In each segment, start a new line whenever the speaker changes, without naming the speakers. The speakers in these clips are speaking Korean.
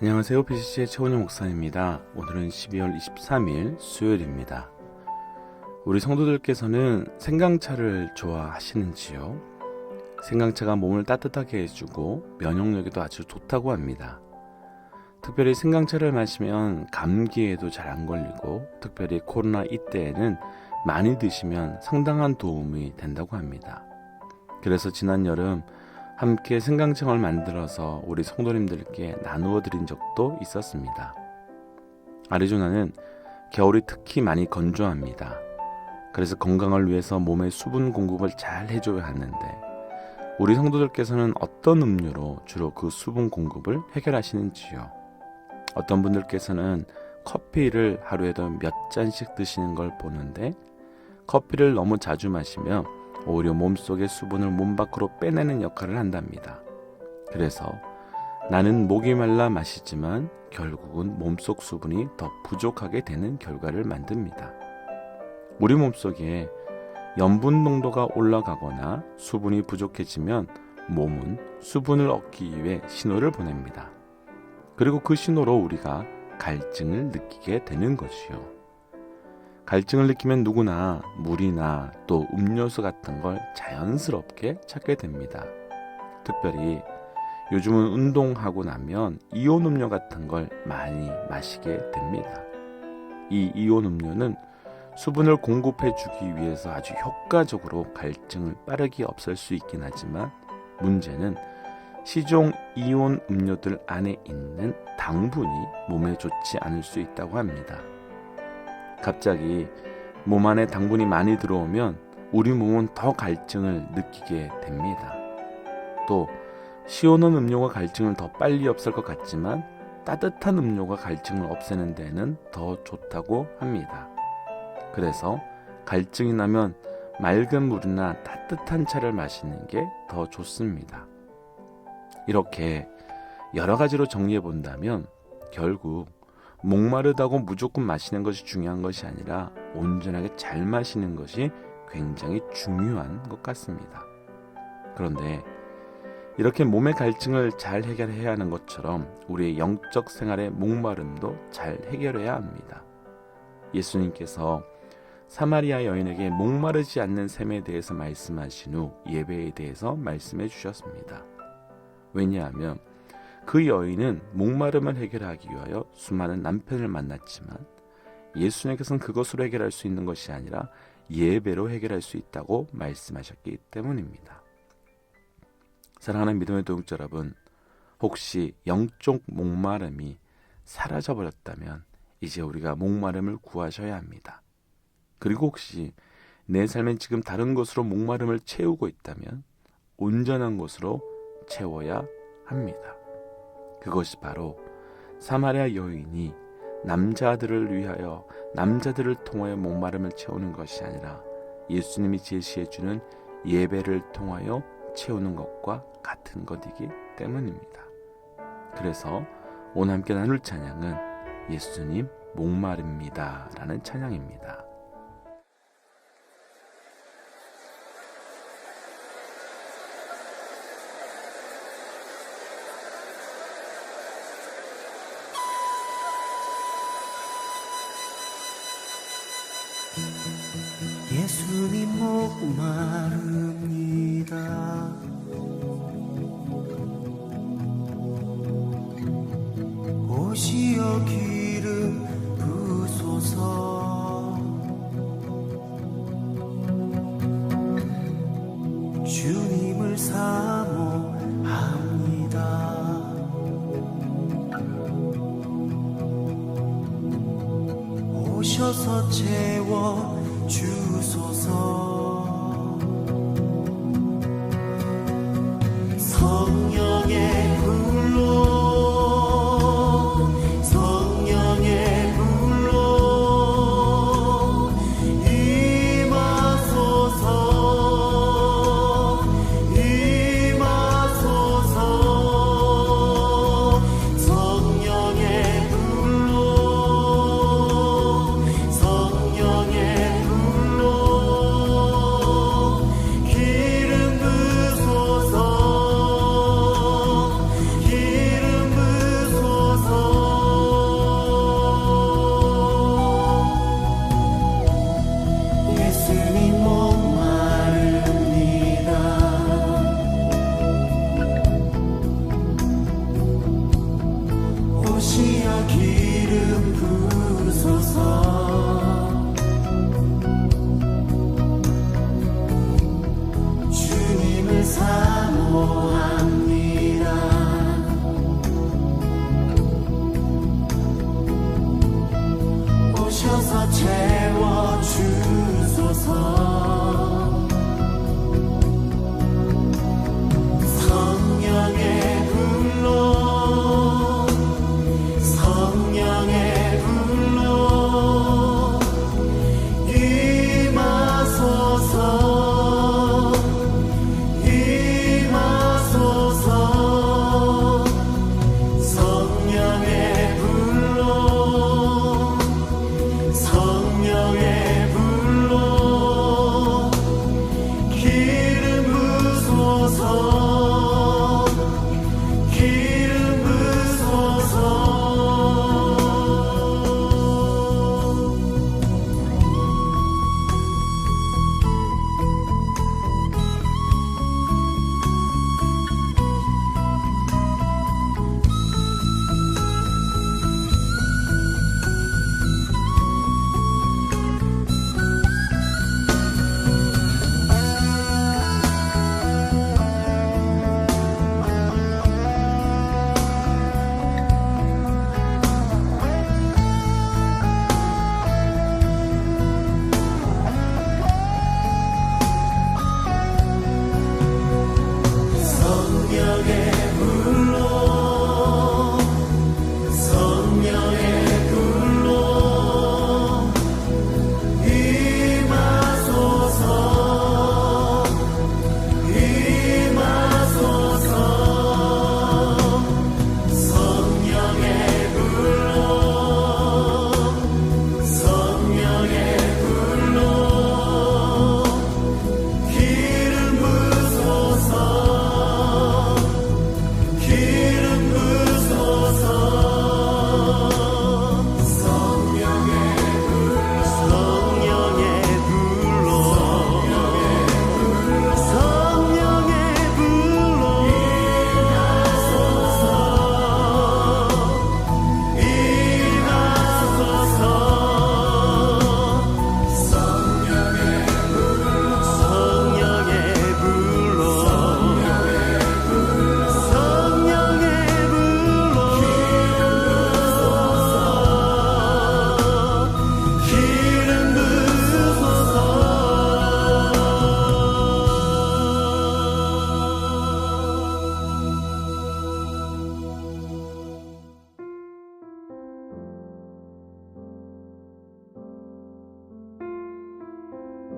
안녕하세요. PCC의 최원영 목사입니다. 오늘은 12월 23일 수요일입니다. 우리 성도들께서는 생강차를 좋아하시는지요? 생강차가 몸을 따뜻하게 해주고 면역력에도 아주 좋다고 합니다. 특별히 생강차를 마시면 감기에도 잘 안 걸리고 특별히 코로나 이때에는 많이 드시면 상당한 도움이 된다고 합니다. 그래서 지난 여름 함께 생강청을 만들어서 우리 성도님들께 나누어 드린 적도 있었습니다. 아리조나는 겨울이 특히 많이 건조합니다. 그래서 건강을 위해서 몸에 수분 공급을 잘 해줘야 하는데 우리 성도들께서는 어떤 음료로 주로 그 수분 공급을 해결하시는지요? 어떤 분들께서는 커피를 하루에도 몇 잔씩 드시는 걸 보는데 커피를 너무 자주 마시면 오히려 몸속의 수분을 몸 밖으로 빼내는 역할을 한답니다. 그래서 나는 목이 말라 마시지만 결국은 몸속 수분이 더 부족하게 되는 결과를 만듭니다. 우리 몸속에 염분 농도가 올라가거나 수분이 부족해지면 몸은 수분을 얻기 위해 신호를 보냅니다. 그리고 그 신호로 우리가 갈증을 느끼게 되는 것이요. 갈증을 느끼면 누구나 물이나 또 음료수 같은 걸 자연스럽게 찾게 됩니다. 특별히 요즘은 운동하고 나면 이온 음료 같은 걸 많이 마시게 됩니다. 이 이온 음료는 수분을 공급해 주기 위해서 아주 효과적으로 갈증을 빠르게 없앨 수 있긴 하지만 문제는 시중 이온 음료들 안에 있는 당분이 몸에 좋지 않을 수 있다고 합니다. 갑자기 몸 안에 당분이 많이 들어오면 우리 몸은 더 갈증을 느끼게 됩니다. 또 시원한 음료가 갈증을 더 빨리 없앨 것 같지만 따뜻한 음료가 갈증을 없애는 데는 더 좋다고 합니다. 그래서 갈증이 나면 맑은 물이나 따뜻한 차를 마시는 게 더 좋습니다. 이렇게 여러 가지로 정리해 본다면 결국 목마르다고 무조건 마시는 것이 중요한 것이 아니라 온전하게 잘 마시는 것이 굉장히 중요한 것 같습니다. 그런데 이렇게 몸의 갈증을 잘 해결해야 하는 것처럼 우리의 영적 생활의 목마름도 잘 해결해야 합니다. 예수님께서 사마리아 여인에게 목마르지 않는 셈에 대해서 말씀하신 후 예배에 대해서 말씀해 주셨습니다. 왜냐하면 그 여인은 목마름을 해결하기 위하여 수많은 남편을 만났지만 예수님께서는 그것으로 해결할 수 있는 것이 아니라 예배로 해결할 수 있다고 말씀하셨기 때문입니다. 사랑하는 믿음의 동역자 여러분, 혹시 영적 목마름이 사라져버렸다면 이제 우리가 목마름을 구하셔야 합니다. 그리고 혹시 내 삶엔 지금 다른 것으로 목마름을 채우고 있다면 온전한 것으로 채워야 합니다. 그것이 바로 사마리아 여인이 남자들을 통하여 목마름을 채우는 것이 아니라 예수님이 제시해주는 예배를 통하여 채우는 것과 같은 것이기 때문입니다. 그래서 오늘 함께 나눌 찬양은 예수님 목마릅니다 라는 찬양입니다.
예수님 목마릅니다. 오시어 기름 부소서. 주님을 사모합니다. 오셔서 채워 주소서. 성령의 불로 성령의 불로 임하소서 임하소서. 성령의 불로 성령의 불로 기름 부소서.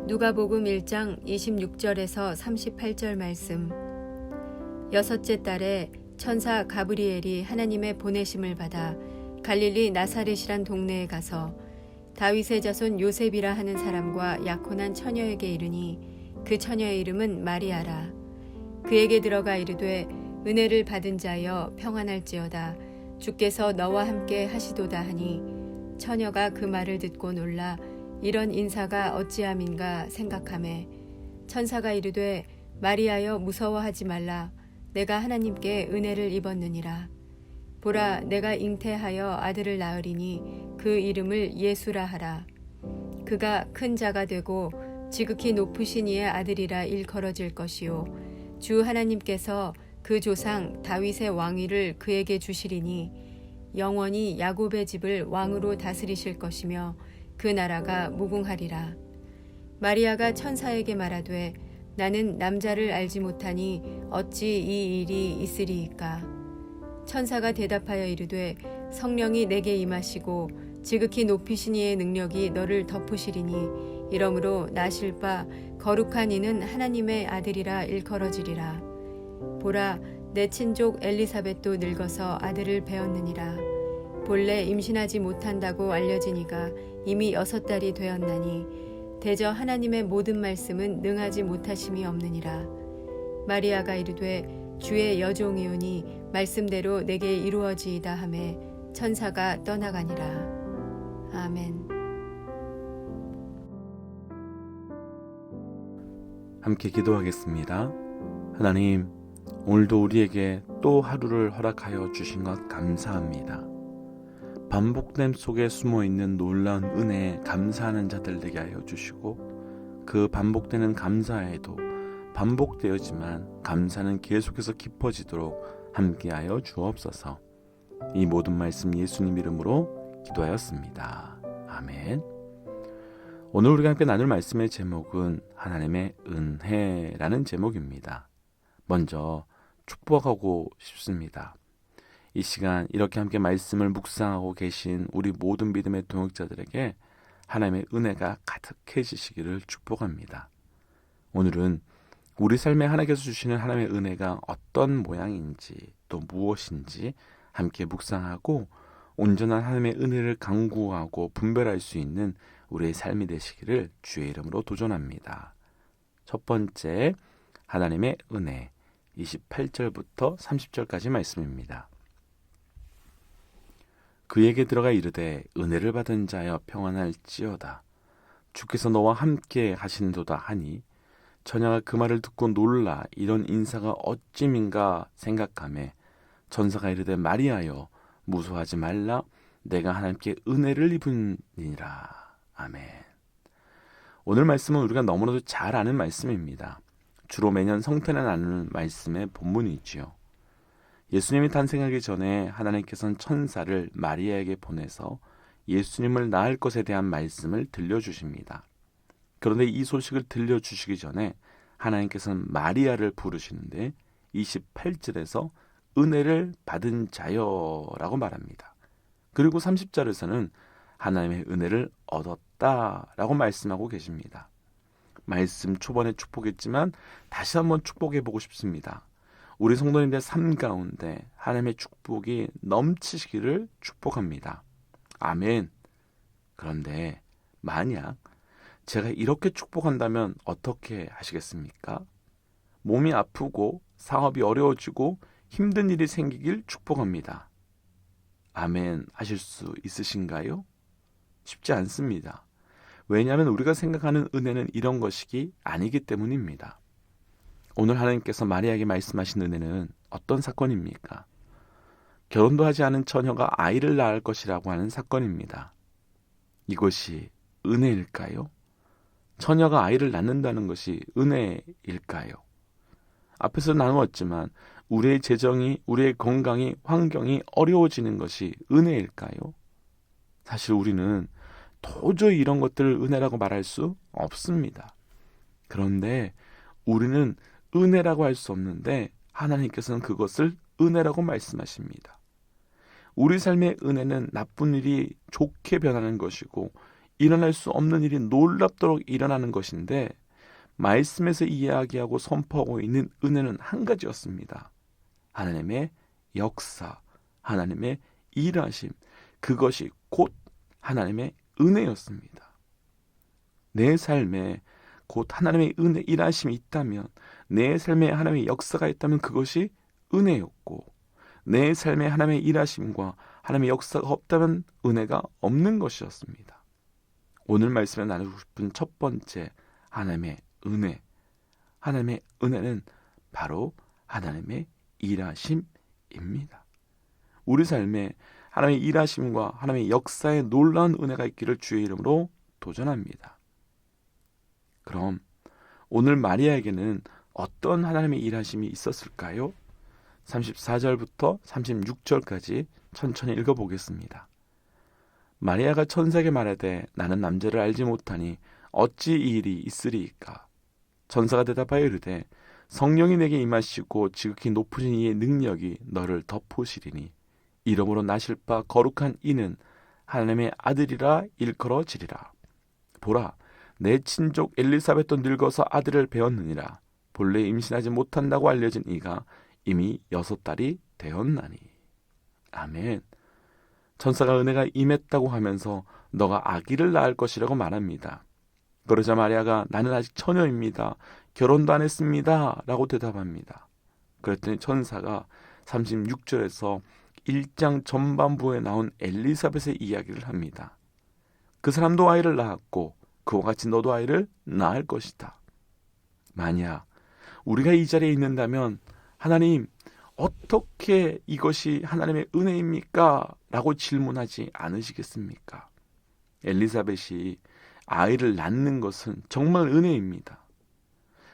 누가복음 1장 26절에서 38절 말씀. 여섯째 달에 천사 가브리엘이 하나님의 보내심을 받아 갈릴리 나사렛이란 동네에 가서 다윗의 자손 요셉이라 하는 사람과 약혼한 처녀에게 이르니 그 처녀의 이름은 마리아라. 그에게 들어가 이르되 은혜를 받은 자여 평안할지어다. 주께서 너와 함께 하시도다 하니 처녀가 그 말을 듣고 놀라 이런 인사가 어찌함인가 생각하매 천사가 이르되 마리아여 무서워하지 말라. 내가 하나님께 은혜를 입었느니라. 보라 내가 잉태하여 아들을 낳으리니 그 이름을 예수라 하라. 그가 큰 자가 되고 지극히 높으신 이의 아들이라 일컬어질 것이요 주 하나님께서 그 조상 다윗의 왕위를 그에게 주시리니 영원히 야곱의 집을 왕으로 다스리실 것이며 그 나라가 무궁하리라. 마리아가 천사에게 말하되 나는 남자를 알지 못하니 어찌 이 일이 있으리이까. 천사가 대답하여 이르되 성령이 내게 임하시고 지극히 높이신 이의 능력이 너를 덮으시리니 이러므로 나실 바 거룩한 이는 하나님의 아들이라 일컬어지리라. 보라 내 친족 엘리사벳도 늙어서 아들을 배었느니라. 본래 임신하지 못한다고 알려지니가 이미 6달이 되었나니 대저 하나님의 모든 말씀은 능하지 못하심이 없느니라. 마리아가 이르되 주의 여종이오니 말씀대로 내게 이루어지이다 하매 천사가 떠나가니라. 아멘.
함께 기도하겠습니다. 하나님, 오늘도 우리에게 또 하루를 허락하여 주신 것 감사합니다. 반복됨 속에 숨어있는 놀라운 은혜에 감사하는 자들 되게 하여 주시고 그 반복되는 감사에도 반복되었지만 감사는 계속해서 깊어지도록 함께하여 주옵소서. 이 모든 말씀 예수님 이름으로 기도하였습니다. 아멘. 오늘 우리가 함께 나눌 말씀의 제목은 하나님의 은혜라는 제목입니다. 먼저 축복하고 싶습니다. 이 시간 이렇게 함께 말씀을 묵상하고 계신 우리 모든 믿음의 동역자들에게 하나님의 은혜가 가득해지시기를 축복합니다. 오늘은 우리 삶에 하나님께서 주시는 하나님의 은혜가 어떤 모양인지 또 무엇인지 함께 묵상하고 온전한 하나님의 은혜를 강구하고 분별할 수 있는 우리의 삶이 되시기를 주의 이름으로 도전합니다. 첫 번째, 하나님의 은혜 28절부터 30절까지 말씀입니다. 그에게 들어가 이르되 은혜를 받은 자여 평안할지어다. 주께서 너와 함께 하신도다 하니 처녀가 그 말을 듣고 놀라 이런 인사가 어찌민가 생각하매 천사가 이르되 마리아여 무서워하지 말라. 내가 하나님께 은혜를 입으니라. 아멘. 오늘 말씀은 우리가 너무나도 잘 아는 말씀입니다. 주로 매년 성탄에 나누는 말씀의 본문이지요. 예수님이 탄생하기 전에 하나님께서는 천사를 마리아에게 보내서 예수님을 낳을 것에 대한 말씀을 들려주십니다. 그런데 이 소식을 들려주시기 전에 하나님께서는 마리아를 부르시는데 28절에서 은혜를 받은 자여라고 말합니다. 그리고 30절에서는 하나님의 은혜를 얻었다라고 말씀하고 계십니다. 말씀 초반에 축복했지만 다시 한번 축복해보고 싶습니다. 우리 성도님들 삶 가운데 하나님의 축복이 넘치시기를 축복합니다. 아멘. 그런데 만약 제가 이렇게 축복한다면 어떻게 하시겠습니까? 몸이 아프고 사업이 어려워지고 힘든 일이 생기길 축복합니다. 아멘 하실 수 있으신가요? 쉽지 않습니다. 왜냐하면 우리가 생각하는 은혜는 이런 것이 아니기 때문입니다. 오늘 하나님께서 마리아에게 말씀하신 은혜는 어떤 사건입니까? 결혼도 하지 않은 처녀가 아이를 낳을 것이라고 하는 사건입니다. 이것이 은혜일까요? 처녀가 아이를 낳는다는 것이 은혜일까요? 앞에서 나누었지만 우리의 재정이, 우리의 건강이, 환경이 어려워지는 것이 은혜일까요? 사실 우리는 도저히 이런 것들을 은혜라고 말할 수 없습니다. 그런데 우리는 은혜라고 할 수 없는데 하나님께서는 그것을 은혜라고 말씀하십니다. 우리 삶의 은혜는 나쁜 일이 좋게 변하는 것이고 일어날 수 없는 일이 놀랍도록 일어나는 것인데 말씀에서 이야기하고 선포하고 있는 은혜는 한 가지였습니다. 하나님의 역사, 하나님의 일하심, 그것이 곧 하나님의 은혜였습니다. 내 삶에 곧 하나님의 은혜 일하심이 있다면, 내 삶에 하나님의 역사가 있다면 그것이 은혜였고, 내 삶에 하나님의 일하심과 하나님의 역사가 없다면 은혜가 없는 것이었습니다. 오늘 말씀에 나누고 싶은 첫 번째 하나님의 은혜, 하나님의 은혜는 바로 하나님의 일하심입니다. 우리 삶에 하나님의 일하심과 하나님의 역사에 놀라운 은혜가 있기를 주의 이름으로 도전합니다. 그럼 오늘 마리아에게는 어떤 하나님의 일하심이 있었을까요? 34절부터 36절까지 천천히 읽어보겠습니다. 마리아가 천사에게 말하되 나는 남자를 알지 못하니 어찌 이 일이 있으리이까? 천사가 대답하여 이르되 성령이 내게 임하시고 지극히 높으신 이의 능력이 너를 덮으시리니 이러므로 나실 바 거룩한 이는 하나님의 아들이라 일컬어지리라. 보라, 내 친족 엘리사벳도 늙어서 아들을 배었느니라. 본래 임신하지 못한다고 알려진 이가 이미 6달이 되었나니. 아멘. 천사가 은혜가 임했다고 하면서 너가 아기를 낳을 것이라고 말합니다. 그러자 마리아가 나는 아직 처녀입니다. 결혼도 안 했습니다. 라고 대답합니다. 그랬더니 천사가 36절에서 1장 전반부에 나온 엘리사벳의 이야기를 합니다. 그 사람도 아이를 낳았고 그와 같이 너도 아이를 낳을 것이다. 만약 우리가 이 자리에 있는다면 하나님, 어떻게 이것이 하나님의 은혜입니까? 라고 질문하지 않으시겠습니까? 엘리사벳이 아이를 낳는 것은 정말 은혜입니다.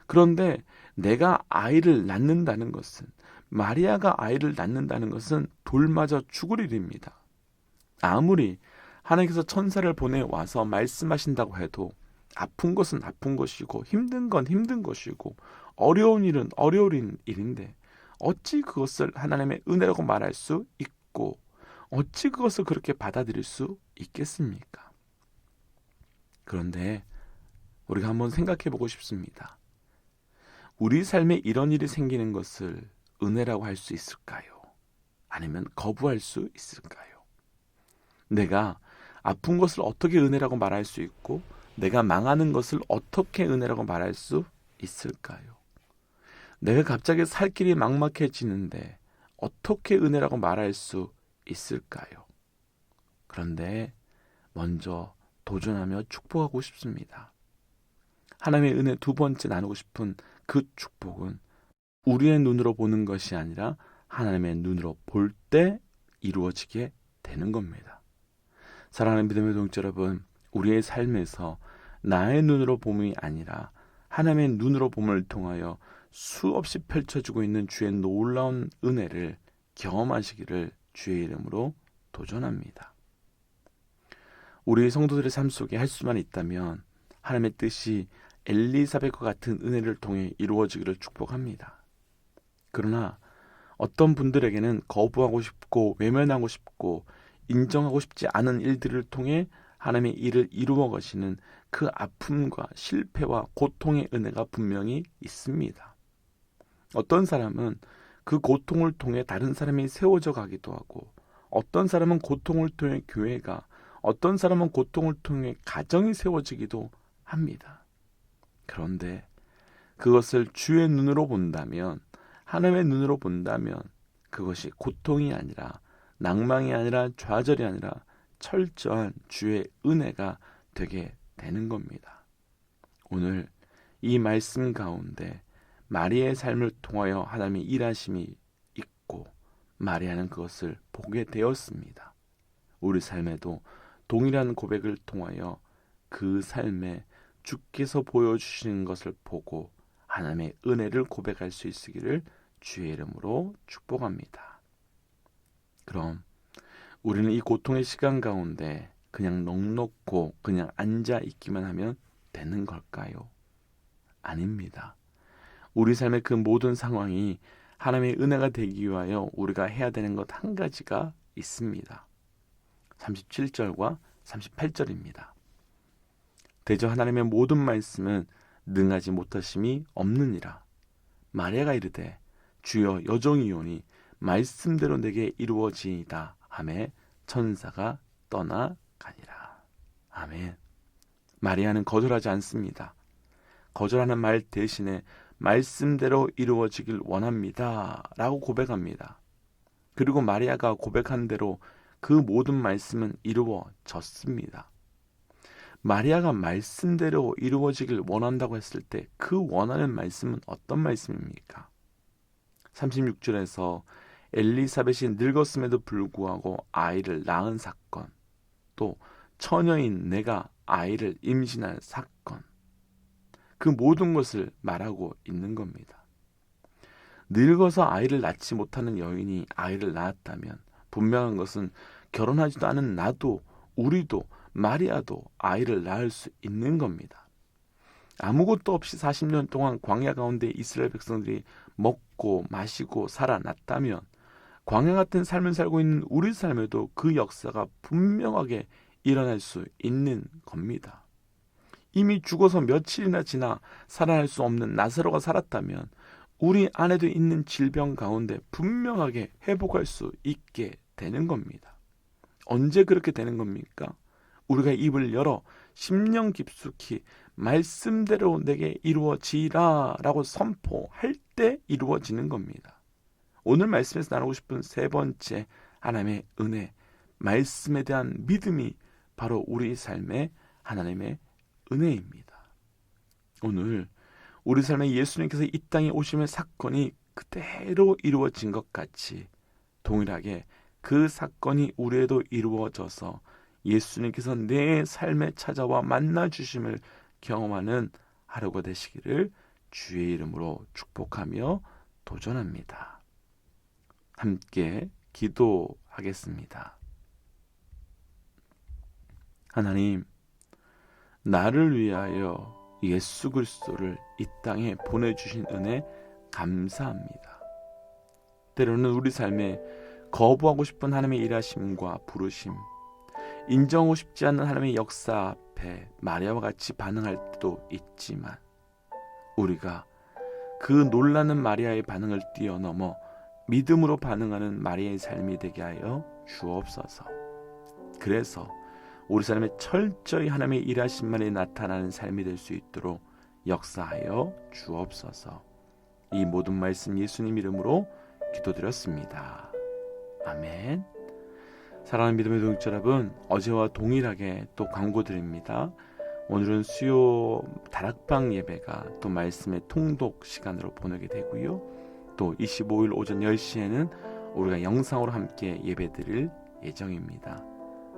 그런데 내가 아이를 낳는다는 것은, 마리아가 아이를 낳는다는 것은 돌맞아 죽을 일입니다. 아무리 하나님께서 천사를 보내와서 말씀하신다고 해도 아픈 것은 아픈 것이고 힘든 건 힘든 것이고 어려운 일은 어려운 일인데 어찌 그것을 하나님의 은혜라고 말할 수 있고 어찌 그것을 그렇게 받아들일 수 있겠습니까? 그런데 우리가 한번 생각해 보고 싶습니다. 우리 삶에 이런 일이 생기는 것을 은혜라고 할 수 있을까요? 아니면 거부할 수 있을까요? 내가 아픈 것을 어떻게 은혜라고 말할 수 있고 내가 망하는 것을 어떻게 은혜라고 말할 수 있을까요? 내가 갑자기 살 길이 막막해지는데 어떻게 은혜라고 말할 수 있을까요? 그런데 먼저 도전하며 축복하고 싶습니다. 하나님의 은혜 두 번째 나누고 싶은 그 축복은 우리의 눈으로 보는 것이 아니라 하나님의 눈으로 볼 때 이루어지게 되는 겁니다. 사랑하는 믿음의 동지 여러분, 우리의 삶에서 나의 눈으로 봄이 아니라 하나님의 눈으로 봄을 통하여 수없이 펼쳐지고 있는 주의 놀라운 은혜를 경험하시기를 주의 이름으로 도전합니다. 우리 성도들의 삶 속에 할 수만 있다면 하나님의 뜻이 엘리사벳과 같은 은혜를 통해 이루어지기를 축복합니다. 그러나 어떤 분들에게는 거부하고 싶고 외면하고 싶고 인정하고 싶지 않은 일들을 통해 하나님의 일을 이루어 가시는 그 아픔과 실패와 고통의 은혜가 분명히 있습니다. 어떤 사람은 그 고통을 통해 다른 사람이 세워져 가기도 하고, 어떤 사람은 고통을 통해 교회가, 어떤 사람은 고통을 통해 가정이 세워지기도 합니다. 그런데 그것을 주의 눈으로 본다면, 하나님의 눈으로 본다면 그것이 고통이 아니라, 낭망이 아니라, 좌절이 아니라 철저한 주의 은혜가 되게 되는 겁니다. 오늘 이 말씀 가운데 마리아의 삶을 통하여 하나님의 일하심이 있고 마리아는 그것을 보게 되었습니다. 우리 삶에도 동일한 고백을 통하여 그 삶에 주께서 보여주시는 것을 보고 하나님의 은혜를 고백할 수 있으기를 주의 이름으로 축복합니다. 그럼 우리는 이 고통의 시간 가운데 그냥 넋놓고 그냥 앉아 있기만 하면 되는 걸까요? 아닙니다. 우리 삶의 그 모든 상황이 하나님의 은혜가 되기 위하여 우리가 해야 되는 것 한 가지가 있습니다. 37절과 38절입니다. 대저 하나님의 모든 말씀은 능하지 못하심이 없느니라. 마리아가 이르되 주여 여종이오니 말씀대로 내게 이루어지이다 하매 천사가 떠나가니라. 아멘. 마리아는 거절하지 않습니다. 거절하는 말 대신에 말씀대로 이루어지길 원합니다 라고 고백합니다. 그리고 마리아가 고백한 대로 그 모든 말씀은 이루어졌습니다. 마리아가 말씀대로 이루어지길 원한다고 했을 때 그 원하는 말씀은 어떤 말씀입니까? 36절에서 엘리사벳이 늙었음에도 불구하고 아이를 낳은 사건, 또 처녀인 내가 아이를 임신한 사건, 그 모든 것을 말하고 있는 겁니다. 늙어서 아이를 낳지 못하는 여인이 아이를 낳았다면 분명한 것은 결혼하지도 않은 나도, 우리도, 마리아도 아이를 낳을 수 있는 겁니다. 아무것도 없이 40년 동안 광야 가운데 이스라엘 백성들이 먹고 마시고 살아났다면 광야 같은 삶을 살고 있는 우리 삶에도 그 역사가 분명하게 일어날 수 있는 겁니다. 이미 죽어서 며칠이나 지나 살아날 수 없는 나사로가 살았다면 우리 안에도 있는 질병 가운데 분명하게 회복할 수 있게 되는 겁니다. 언제 그렇게 되는 겁니까? 우리가 입을 열어 심령 깊숙이 말씀대로 내게 이루어지라 라고 선포할 때 이루어지는 겁니다. 오늘 말씀에서 나누고 싶은 세 번째 하나님의 은혜, 말씀에 대한 믿음이 바로 우리 삶의 하나님의 은혜입니다. 오늘 우리 삶에 예수님께서 이 땅에 오심의 사건이 그대로 이루어진 것 같이 동일하게 그 사건이 우리에도 이루어져서 예수님께서 내 삶에 찾아와 만나 주심을 경험하는 하루가 되시기를 주의 이름으로 축복하며 도전합니다. 함께 기도하겠습니다. 하나님, 나를 위하여 예수 그리스도를 이 땅에 보내주신 은혜 감사합니다. 때로는 우리 삶에 거부하고 싶은 하나님의 일하심과 부르심, 인정하고 싶지 않는 하나님의 역사 앞에 마리아와 같이 반응할 때도 있지만 우리가 그 놀라는 마리아의 반응을 뛰어넘어 믿음으로 반응하는 마리아의 삶이 되게 하여 주옵소서. 그래서 우리 삶에 철저히 하나님의 일하심만이 나타나는 삶이 될 수 있도록 역사하여 주옵소서. 이 모든 말씀 예수님 이름으로 기도드렸습니다. 아멘. 사랑하는 믿음의 동역자 여러분, 어제와 동일하게 또 광고드립니다. 오늘은 수요 다락방 예배가 또 말씀의 통독 시간으로 보내게 되고요. 또 25일 오전 10시에는 우리가 영상으로 함께 예배드릴 예정입니다.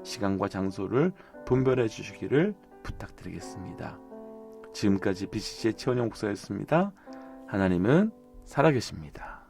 시간과 장소를 분별해 주시기를 부탁드리겠습니다. 지금까지 BCC의 최원영 목사였습니다. 하나님은 살아계십니다.